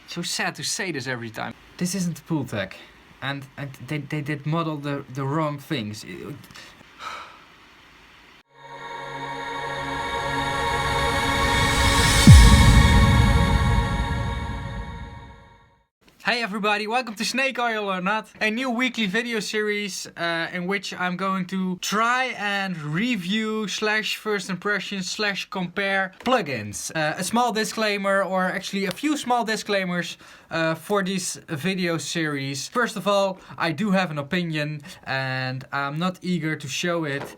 So sad to say this every time. This isn't the pool tech. And they did model the wrong things. Hey everybody, welcome to Snake Oil or Not, a new weekly video series in which I'm going to try and review / first impressions / compare plugins. A small disclaimer, or actually a few small disclaimers for this video series. First of all, I do have an opinion and I'm not eager to show it.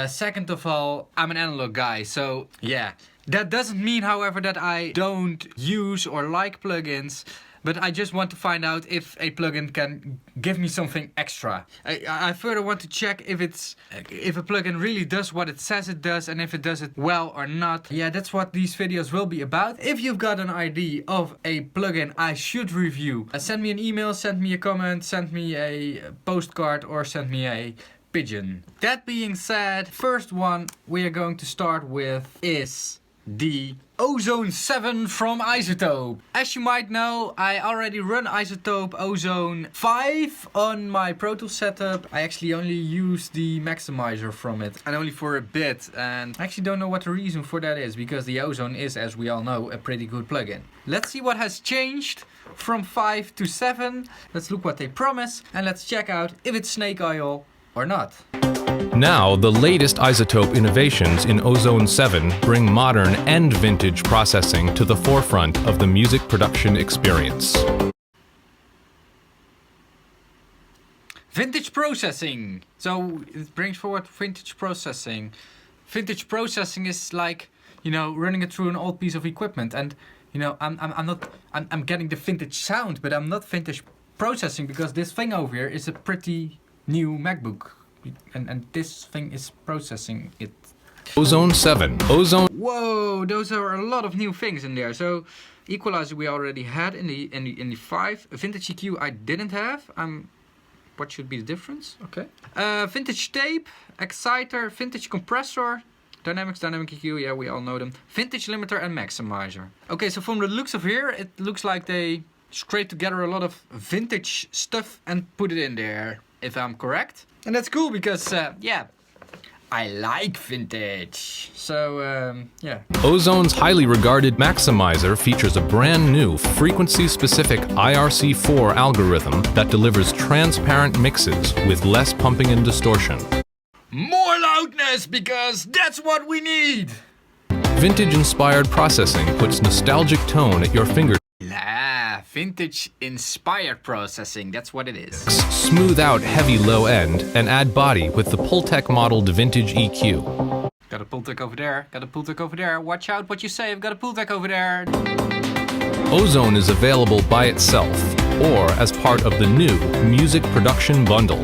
Second of all, I'm an analog guy, so yeah. That doesn't mean, however, that I don't use or like plugins. But I just want to find out if a plugin can give me something extra. I further want to check if a plugin really does what it says it does and if it does it well or not. Yeah, that's what these videos will be about. If you've got an idea of a plugin I should review, send me an email, send me a comment, send me a postcard or send me a pigeon. That being said, first one we are going to start with is the Ozone 7 from iZotope. As you might know, I already run iZotope Ozone 5 on my Pro Tools setup. I actually only use the maximizer from it, and only for a bit, and I actually don't know what the reason for that is, because the Ozone is, as we all know, a pretty good plugin. Let's see what has changed from 5 to 7. Let's look what they promise, and let's check out if it's snake oil or not. Now, the latest iZotope innovations in Ozone 7 bring modern and vintage processing to the forefront of the music production experience. Vintage processing. So it brings forward vintage processing. Vintage processing is like, you know, running it through an old piece of equipment, and you know, I'm getting the vintage sound, but I'm not vintage processing, because this thing over here is a pretty new MacBook. And this thing is processing it. Ozone 7. Ozone. Whoa, those are a lot of new things in there. So equalizer we already had in the 5. Vintage EQ I didn't have. What should be the difference? Okay. Vintage tape, exciter, vintage compressor, dynamic EQ, yeah, we all know them. Vintage limiter and maximizer. Okay, so from the looks of here, it looks like they scraped together a lot of vintage stuff and put it in there, if I'm correct. And that's cool because, yeah, I like vintage. So, yeah. Ozone's highly regarded maximizer features a brand new frequency-specific IRC4 algorithm that delivers transparent mixes with less pumping and distortion. More loudness, because that's what we need! Vintage-inspired processing puts nostalgic tone at your fingertips. Vintage-inspired processing, that's what it is. Smooth out heavy low end and add body with the Pultec modeled vintage EQ. Got a Pultec over there, got a Pultec over there. Watch out what you say, I've got a Pultec over there. Ozone is available by itself or as part of the new Music Production Bundle.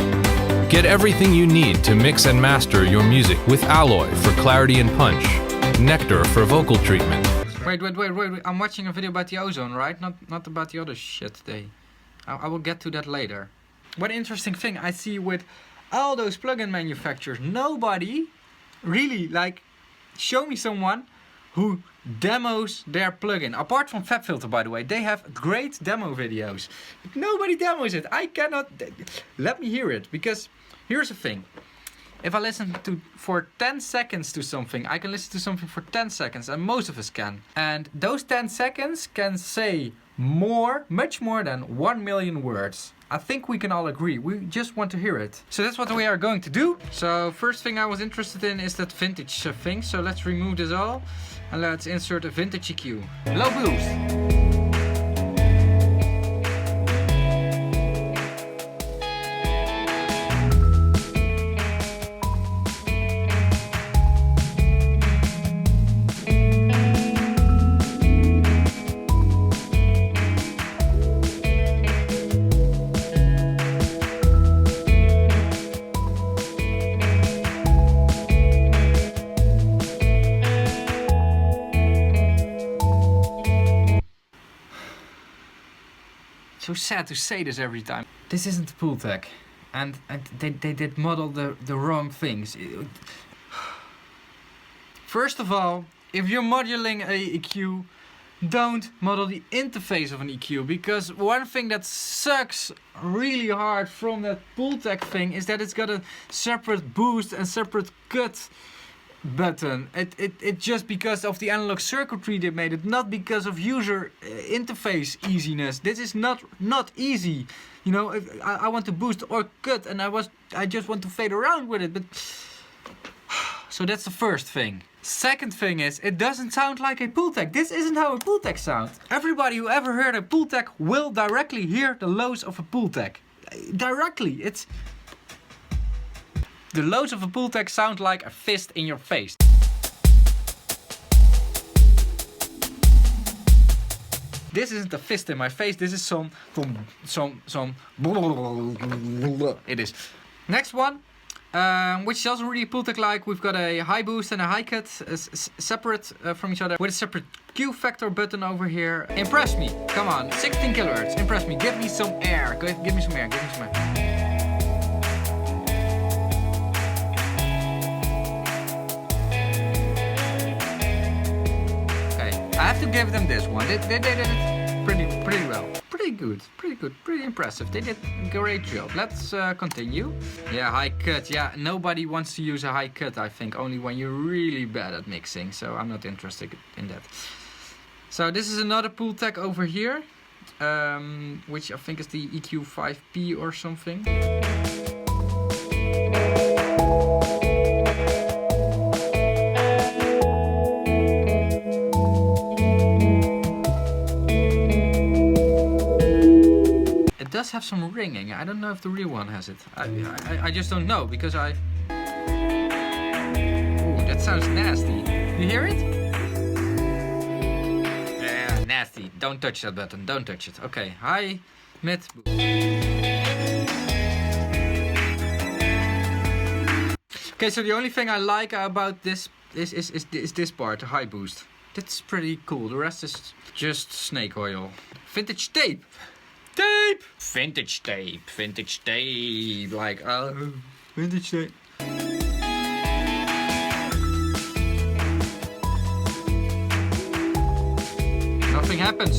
Get everything you need to mix and master your music with Alloy for clarity and punch, Nectar for vocal treatment. Wait, I'm watching a video about the Ozone, right? Not about the other shit today. I will get to that later. One interesting thing I see with all those plugin manufacturers, nobody really, like, show me someone who demos their plugin. Apart from FabFilter, by the way, they have great demo videos. But nobody demos it. I cannot, let me hear it, because here's the thing. If I listen for 10 seconds to something, I can listen to something for 10 seconds, and most of us can. And those 10 seconds can say more, much more than 1 million words. I think we can all agree. We just want to hear it. So that's what we are going to do. So first thing I was interested in is that vintage thing. So let's remove this all and let's insert a vintage EQ. Low boost. So sad to say this every time. This isn't the pool tech. And they did model the wrong things. First of all, if you're modeling a EQ, don't model the interface of an EQ, because one thing that sucks really hard from that Pultec thing is that it's got a separate boost and separate cut button. It just because of the analog circuitry they made it, not because of user interface easiness. This is not easy. You know, if I want to boost or cut, and I just want to fade around with it, but so that's the first thing. Second thing is, it doesn't sound like a Pultec. This isn't how a Pultec sounds. Everybody who ever heard a Pultec will directly hear the lows of a Pultec. Directly. It's the lows of a Pultec sound like a fist in your face. This isn't a fist in my face. This is some. It is. Next one. Which is also really Pultec like. We've got a high boost and a high cut separate from each other with a separate Q factor button over here. Impress me, come on, 16 kilohertz, impress me, give me some air, give me some air, give me some air. Okay, I have to give them this one, they did it pretty well. Pretty good, pretty impressive. They did a great job. Let's continue. Yeah, high cut. Yeah, nobody wants to use a high cut, I think, only when you're really bad at mixing. So I'm not interested in that. So this is another Pultec over here, which I think is the EQ5P or something. Does have some ringing. I don't know if the real one has it. I just don't know because I. Ooh, that sounds nasty. You hear it? Yeah, nasty. Don't touch that button. Don't touch it. Okay, high, mid. Okay, so the only thing I like about this is this part, the high boost. That's pretty cool. The rest is just snake oil. Vintage tape. Tape! Vintage tape, like, vintage tape.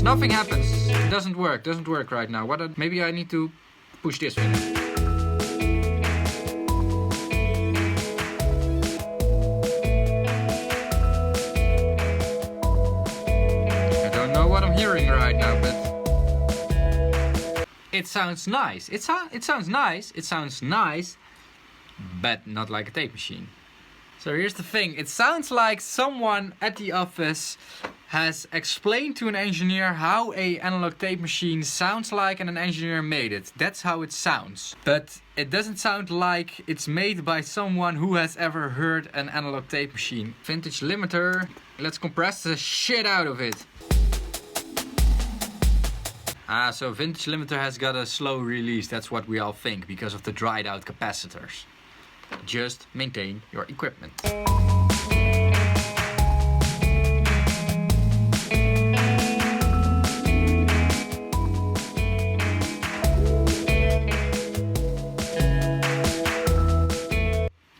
Nothing happens, it doesn't work right now. Maybe I need to push this thing. I don't know what I'm hearing right now, but it sounds nice. It sounds nice, but not like a tape machine. So here's the thing. It sounds like someone at the office has explained to an engineer how a analog tape machine sounds like, and an engineer made it. That's how it sounds. But it doesn't sound like it's made by someone who has ever heard an analog tape machine. Vintage limiter. Let's compress the shit out of it. So vintage limiter has got a slow release, that's what we all think, because of the dried out capacitors. Just maintain your equipment.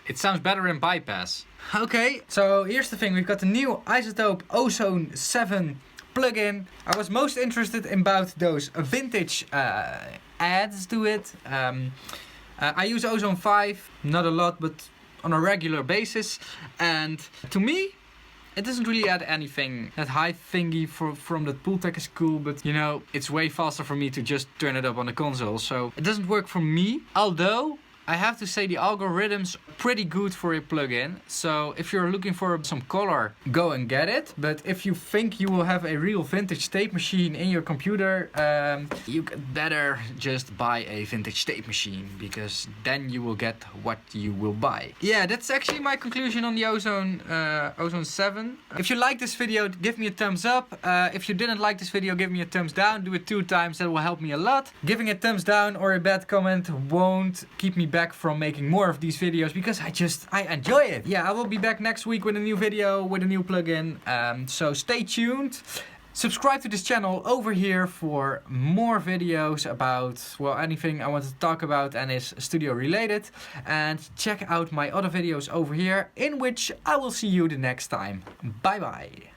It sounds better in bypass. Okay, so here's the thing, we've got the new iZotope Ozone 7 plugin. I was most interested about those vintage adds to it. I use Ozone 5, not a lot, but on a regular basis. And to me, it doesn't really add anything. That high thingy from the Pultec is cool, but you know, it's way faster for me to just turn it up on the console. So it doesn't work for me, although I have to say the algorithms are pretty good for a plugin. So if you're looking for some color, go and get it. But if you think you will have a real vintage tape machine in your computer, you could better just buy a vintage tape machine, because then you will get what you will buy. Yeah, that's actually my conclusion on the Ozone 7. If you like this video, give me a thumbs up. If you didn't like this video, give me a thumbs down. Do it 2 times, that will help me a lot. Giving a thumbs down or a bad comment won't keep me back from making more of these videos, because I enjoy it. Yeah, I will be back next week with a new video, with a new plugin. So stay tuned. Subscribe to this channel over here for more videos about, well, anything I want to talk about and is studio related. And check out my other videos over here, in which I will see you the next time. Bye bye.